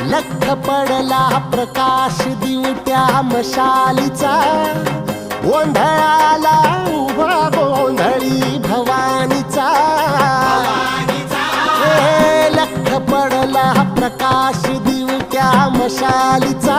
लख पडला प्रकाश दिवट्या मशालीचा, गोंधळाला उभा गोंधळी भवानीचा. लख पडला प्रकाश दिवट्या मशालीचा,